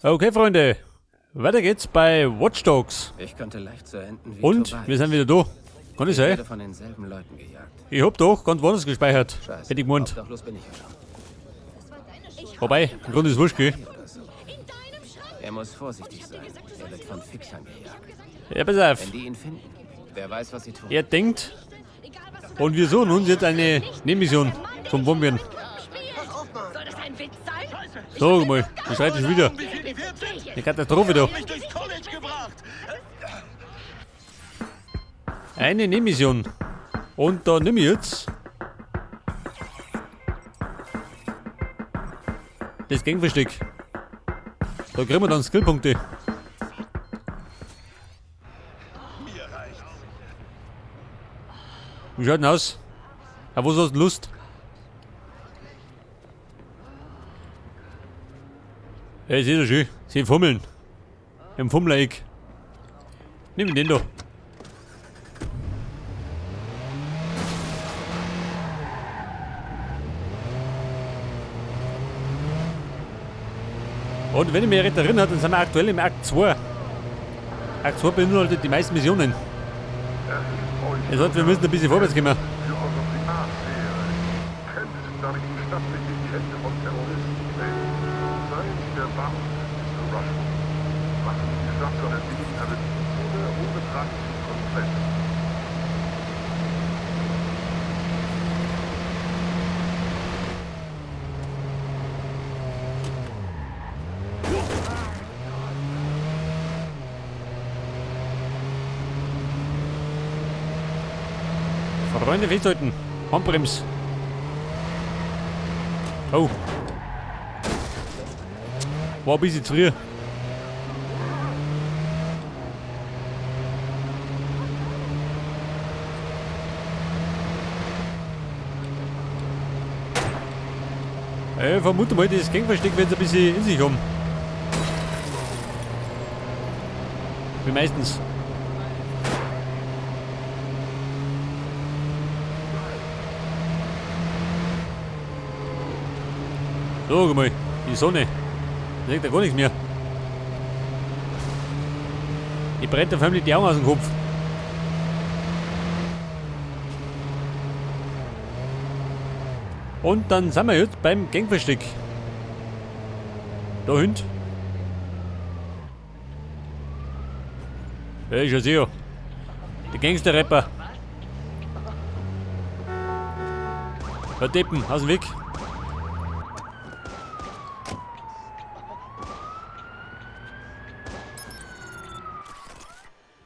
Okay, Freunde. Weiter geht's bei Watch Dogs. Ich konnte leicht so enden wie Und Tobias. wir sind wieder da. Kann ich Ich sein? werde von denselben Leuten gejagt. Ich hab doch ganz woanders gespeichert. Scheiße. Hätte ich gemeint. Obdachlos bin ich ja schon. Wobei, im Grunde ist es wurscht, gell? Oder so. Er muss vorsichtig sein. Er wird von Fixern gejagt. Ja, pass auf. Wenn die ihn finden, wer weiß, was sie tun. Er denkt, und wir suchen uns jetzt eine Nebenmission zum Bomben. Soll das ein Witz sein? Sag mal, wie schreit schon wieder? Eine Katastrophe da. Eine Nebenmission. Und da nehme ich jetzt das Gangversteck. Da kriegen wir dann Skillpunkte. Wie schaut denn aus? Auf was hast du Lust? Ja, ich sehe das schön. Sie fummeln. Im Fummlereck. Nimm den da. Und wenn ich mich recht erinnere, dann sind wir aktuell im Akt 2. Akt 2 beinhaltet die meisten Missionen. Das heißt, wir müssen ein bisschen vorwärts kommen. Für eure Privatsphäre. Kennt darin stattlich in die Hände von Terroristen fällt. Seien Sie der Waffen, Mr. Rushmore. Machen Sie die Sache erledigen, ohne unbetrachtlichen Konsequenzen. Freunde, festhalten. Handbrems. Oh. War ein bisschen zu früh. Ich vermute mal, das Gangversteck wird ein bisschen in sich haben. Wie meistens. Schau mal, die Sonne. Da sieht ja gar nichts mehr. Die brennt auf einmal die Augen aus dem Kopf. Und dann sind wir jetzt beim Gangversteck. Da hinten. Ja, ich sehe. Der Gangster-Rapper. Herr Deppen, aus dem Weg.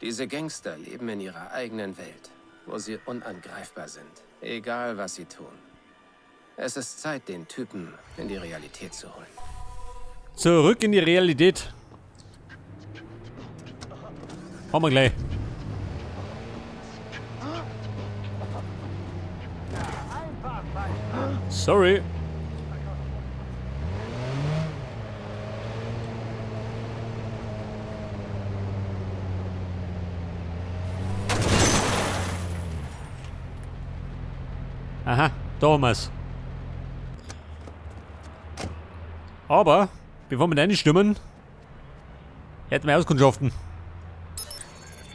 Diese Gangster leben in ihrer eigenen Welt, wo sie unangreifbar sind, egal was sie tun. Es ist Zeit, den Typen in die Realität zu holen. Zurück in die Realität. Haben wir gleich. Sorry. Aha, da haben wir's. Aber, bevor wir reinstimmen, hätten wir Auskundschaften.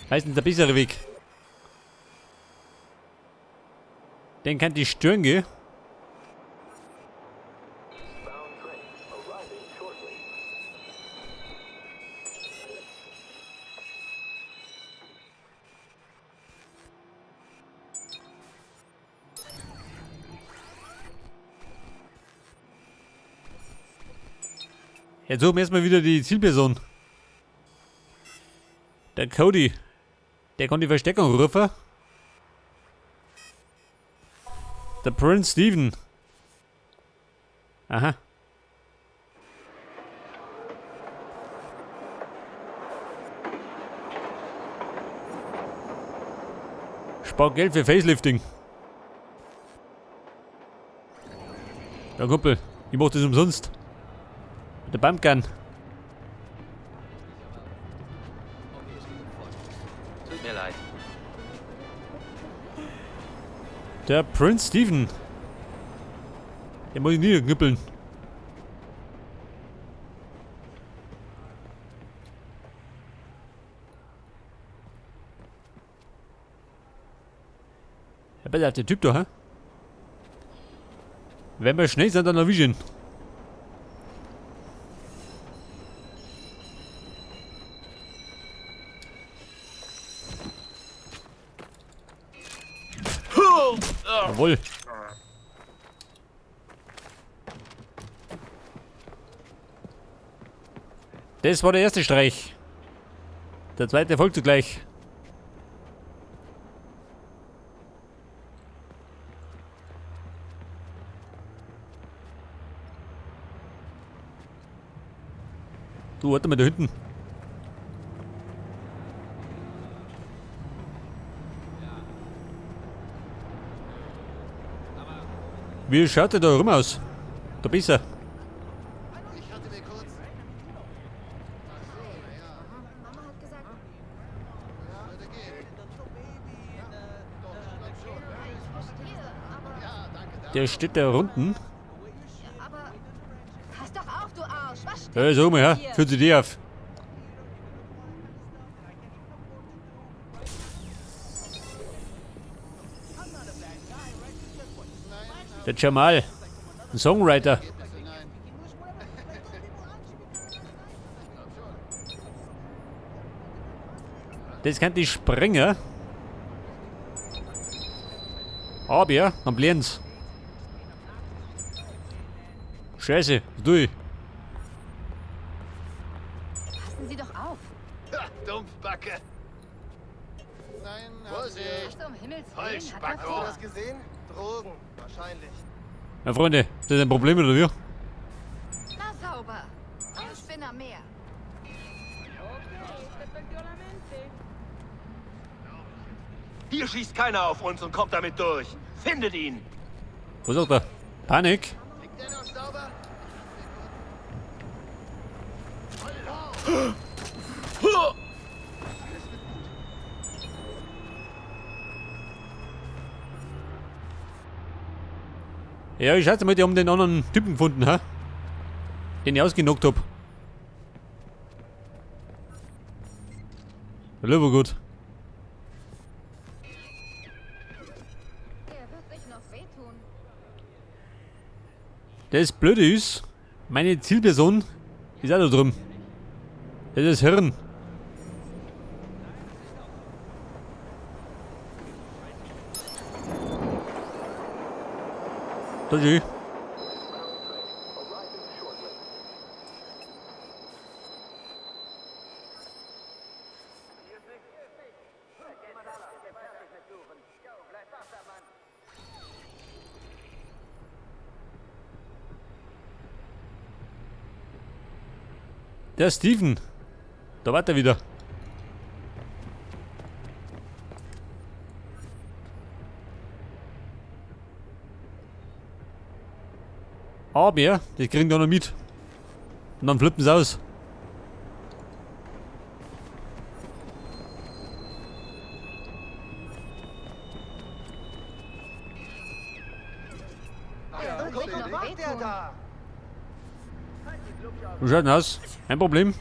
Meistens der bessere Weg. Den kann die Stirn gehen. Jetzt suchen wir erstmal wieder die Zielperson. Der Cody. Der kann die Versteckung rufen. Der Prince Steven. Aha. Spart Geld für Facelifting. Ja, Kumpel, ich mach das umsonst. Mit der Bumpgun. Tut mir leid. Der Prince Steven. Den muss ich niederknüppeln. Ja, bitte, der Typ da, hä? Wenn wir schnell sind, dann erwischen. Jawohl. Das war der erste Streich. Der zweite folgt zugleich. Du, warte mal da hinten. Wie schaut der da rum aus? Da bist er. Der steht da unten. Aber pass doch auf, du Arsch. Was steht Ja, sag mal, ja. hier? Führt sie die auf. Der Jamal. Ein Songwriter. Das kann die springen. Aber ja, dann bliehen's. Scheiße, was tue ich? Passen Sie doch auf. Ha, Dumpfbacke. Nein, Vorsicht. Was um Himmels Willen Falsch, hat Backo. das Hast du hier? das gesehen? Drogen, wahrscheinlich. Ja, Freunde, ist das ein Problem oder wie? Na sauber. Ein Spinner mehr. Hier schießt keiner auf uns und kommt damit durch. Findet ihn. Was sagt er? Panik? Liegt der noch sauber? Ja, ich schätze mal, die haben den anderen Typen gefunden, ha? Den ich ausgenockt hab. Lieber gut. Der wird sich noch wehtun. Das Blöde ist, meine Zielperson ist auch da drin. Das ist das Hirn. Da ist der Steven. Da war er wieder. Aber ja, die kriegen da noch mit. Und dann flippen sie aus. Der wird sich noch Was macht der wehtun. da? Wie schaut denn aus? Kein Problem.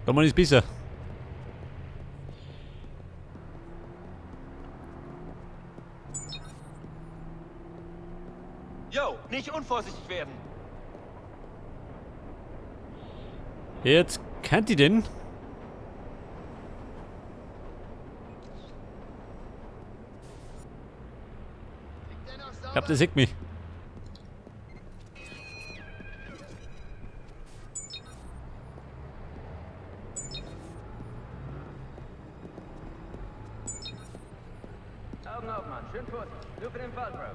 Da mal ist besser. Yo, nicht unvorsichtig werden. Jetzt kennt die denn? Liegt der noch Ich sauber? glaub, der sieht mich. Augen auf, Mann. Schön kurz. Nur für den Fall, Bro.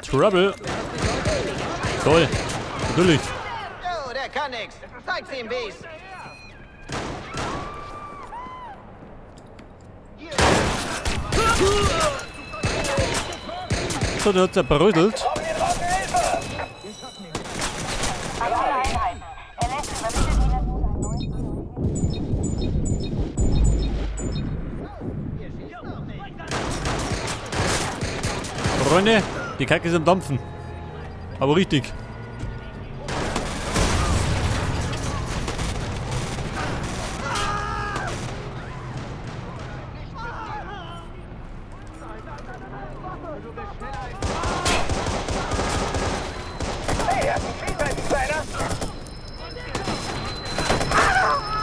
Trouble. Toll. Natürlich. Jo, der kann nix. Zeig's ihm, wie's. So, der hat zerbrödelt. Freunde, die Kacke ist am Dampfen. Aber richtig.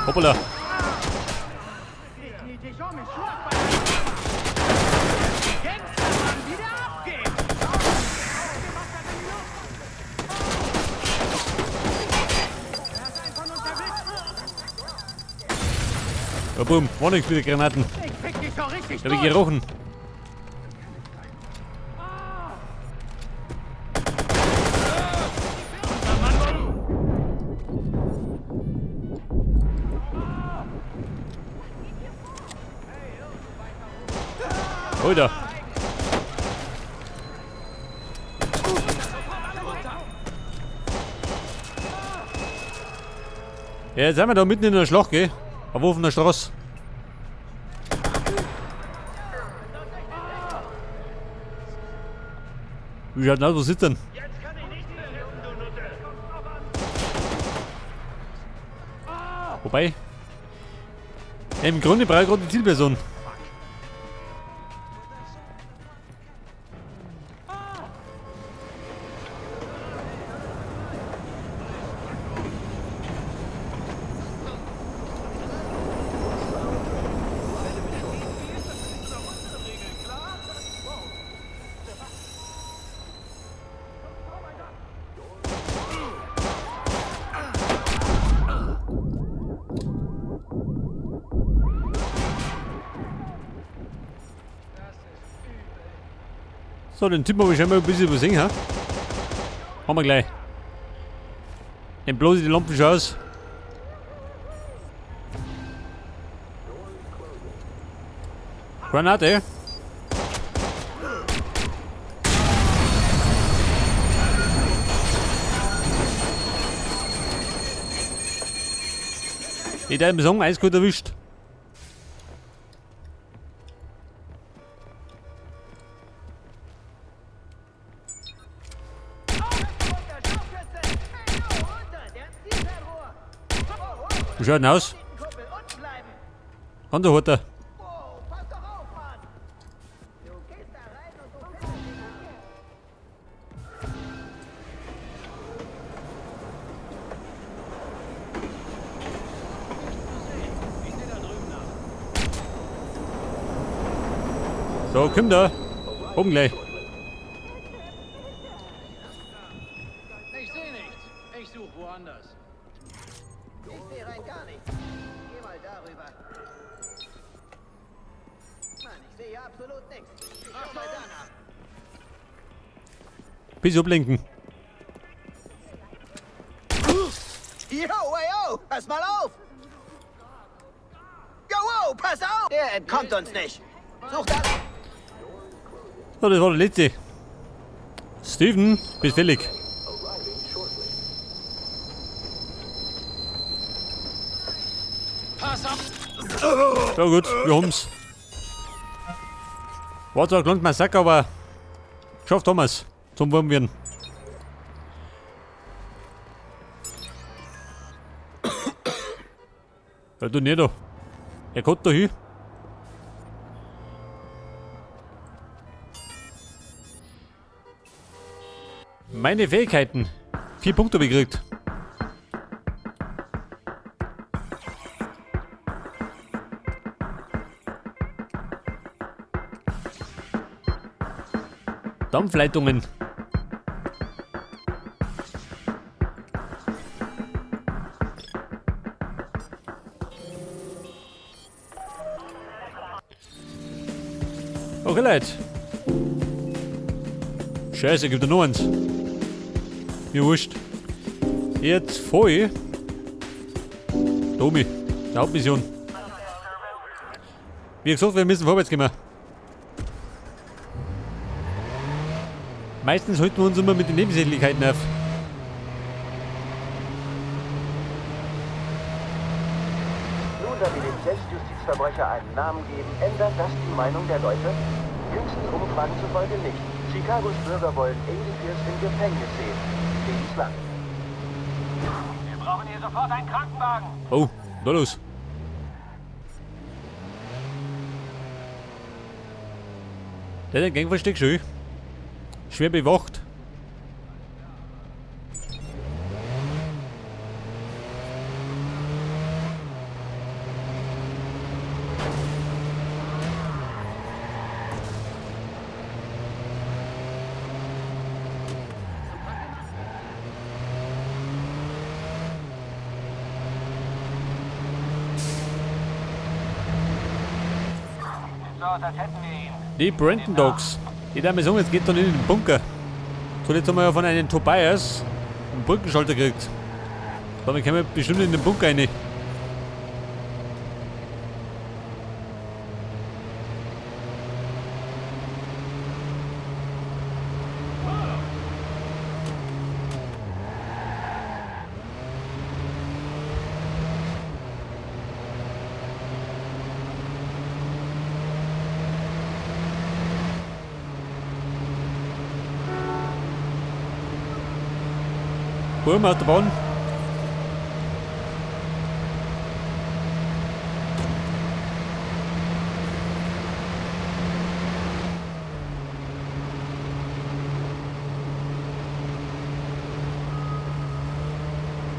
Hoppala. Ja, boom, war nichts mit den Granaten. Hab ich gerochen. Alter. Ja, jetzt sind wir da mitten in der Schlacht, gell? Auf offener Straße. Wie schaut denn aus, wo sitzt denn? Wobei, im Grunde brauche ich gerade die Zielperson. So, den Typen habe ich schon mal ein bisschen übersehen, ha? Haben wir gleich. Dann bloß die Lampen schon aus. Granate. Die da im Song eiskalt erwischt. Wie schaut denn aus? An der Horte. So, komm da. Oben gleich. Ich sehe nichts. Ich suche woanders. Ich sehe rein gar nichts. Geh mal darüber. Mann, ich sehe hier absolut nichts. Schau mal danach. Bis ablenken. Yo, yo, pass mal auf! Yo, pass auf! Der entkommt uns nicht. Such das! So, das war der letzte. Steven, bist fällig. Pass auf! Ja gut, wir haben's. War zwar ein kleines Massaker, aber geschafft haben wir's. Zum Wurm werden. Ja, du nicht da. Er kommt da hin. Meine Fähigkeiten. 4 Punkte habe ich gekriegt. Dampfleitungen. Okay, Leute. Scheiße, gibt er noch eins. Mir wurscht. Jetzt voll. Tobi, die Hauptmission. Wie gesagt, wir müssen vorwärts gehen. Meistens halten wir uns immer mit den Nebensächlichkeiten auf. Nun, da wir dem Selbstjustizverbrecher einen Namen geben, ändert das die Meinung der Leute? Jüngsten Umfragen zufolge nicht. Chicagos Bürger wollen Amy Pierce im Gefängnis sehen. Lebenslang. Wir brauchen hier sofort einen Krankenwagen. Oh, da los. Der hat ein Gangversteck schön. Schwer bewacht. So, das hätten wir ihn. Die Brandon Dogs. Die Dame sagen, jetzt geht dann in den Bunker. So, jetzt haben wir ja von einem Tobias einen Brückenschalter gekriegt. Damit können wir bestimmt in den Bunker rein. Boom, aus der Bahn.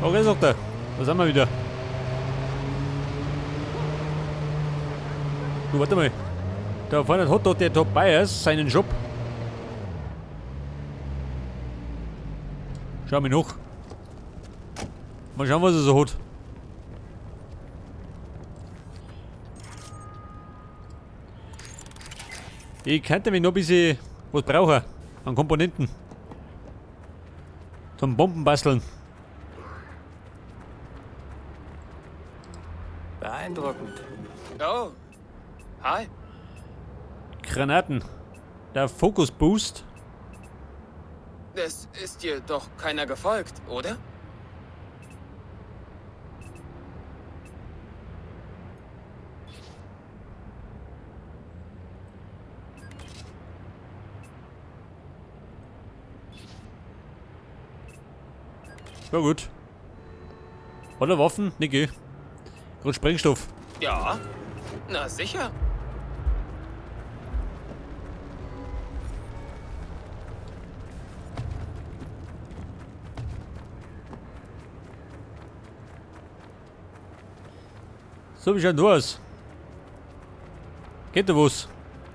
Okay, sagt er. Da sind wir wieder. Du, warte mal. Da vorne hat doch der Tobias seinen Job. Schau mich noch. Mal schauen, was er so hat. Ich könnte mich noch ein bisschen was brauchen an Komponenten. Zum Bombenbasteln. Beeindruckend. Oh. Hi. Granaten. Der Focus Boost. Es ist dir doch keiner gefolgt, oder? Ja gut. Oder Waffen? Nee, geh. Gerade Sprengstoff. Ja. Na sicher. So, wie schaut das aus? Geht da was?